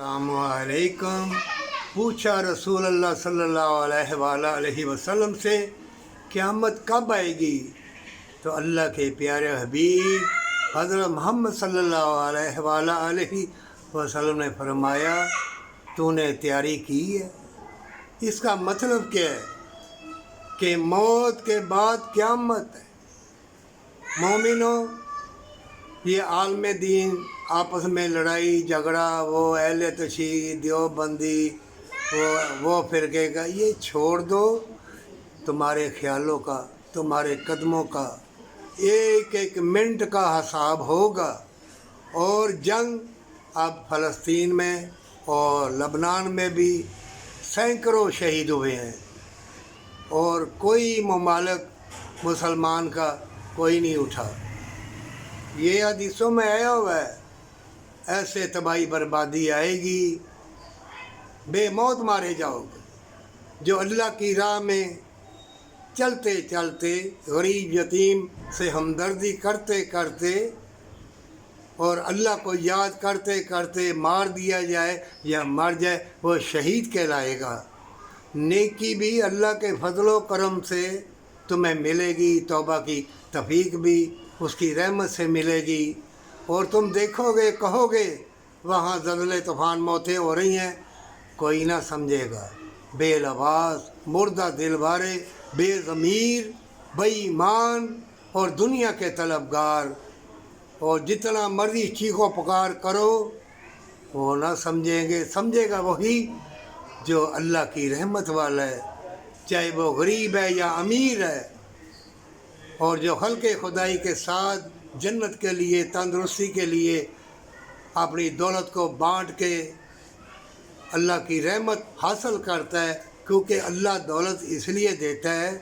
अस्सलामुअलैकुम। पूछा रसूल अल्लाह सल्लल्लाहु अलैहि वसल्लम से क़यामत कब आएगी? तो अल्लाह के प्यारे हबीब हज़रत मोहम्मद सल्लल्लाहु अलैहि वसल्लम ने फरमाया, तूने तैयारी की है? इसका मतलब क्या है कि मौत के बाद क़यामत है। मोमिनो, ये आलम दीन आपस में लड़ाई झगड़ा, वो अहले तशय्युई देवबंदी, वो फ़िरके का, ये छोड़ दो। तुम्हारे ख़्यालों का, तुम्हारे कदमों का एक एक मिनट का हिसाब होगा। और जंग अब फ़लस्तीन में और लबनान में भी सैकड़ों शहीद हुए हैं और कोई ममालिक मुसलमान का कोई नहीं उठा। ये हदीसों में आया हुआ है, ऐसे तबाही बर्बादी आएगी, बेमौत मारे जाओगे। जो अल्लाह की राह में चलते चलते गरीब यतीम से हमदर्दी करते करते और अल्लाह को याद करते करते मार दिया जाए या मर जाए, वो शहीद कहलाएगा। नेकी भी अल्लाह के फजलो करम से तुम्हें मिलेगी, तौबा की तौफीक भी उसकी रहमत से मिलेगी। और तुम देखोगे, कहोगे वहाँ ज़लज़ले तूफ़ान मौतें हो रही हैं, कोई ना समझेगा। बेलबास, मुर्दा दिल वाले, बेज़मीर, बेईमान और दुनिया के तलबगार, और जितना मर्जी चीखो पुकार करो वो ना समझेंगे। समझेगा वही जो अल्लाह की रहमत वाला है, चाहे वो गरीब है या अमीर है, और जो हल्के खुदाई के साथ जन्नत के लिए, तंदुरुस्ती के लिए अपनी दौलत को बांट के अल्लाह की रहमत हासिल करता है। क्योंकि अल्लाह दौलत इसलिए देता है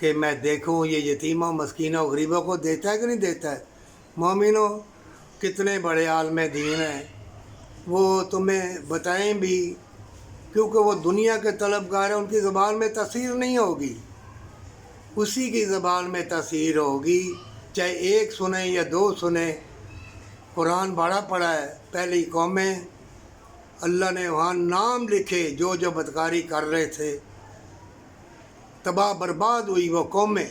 कि मैं देखूं ये यतीमों, मस्कीनों, गरीबों को देता है कि नहीं देता है। मोमिनों, कितने बड़े आलम दीन हैं, वो तुम्हें बताएं भी, क्योंकि वो दुनिया के तलबगार हैं। उनकी ज़बान में तासीर नहीं होगी, उसी की ज़बान में तासीर होगी, चाहे एक सुने या दो सुने। कुरान बड़ा पड़ा है, पहली कौमें, अल्लाह ने वहाँ नाम लिखे जो जो बदकारी कर रहे थे, तबाह बर्बाद हुई वो कौमें।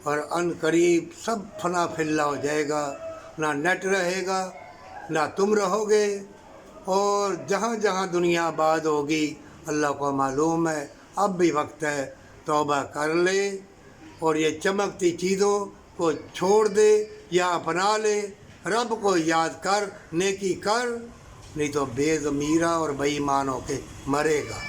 और अनकरीब सब फना फिल्ला हो जाएगा, ना नेट रहेगा, ना तुम रहोगे। और जहाँ जहाँ दुनिया आबाद होगी, अल्लाह को मालूम है, अब भी वक्त है, तौबा कर ले और ये चमकती चीज़ों को छोड़ दे या अपना ले। रब को याद कर, नेकी कर, नहीं तो बेज़मीरा और बेईमान होके मरेगा।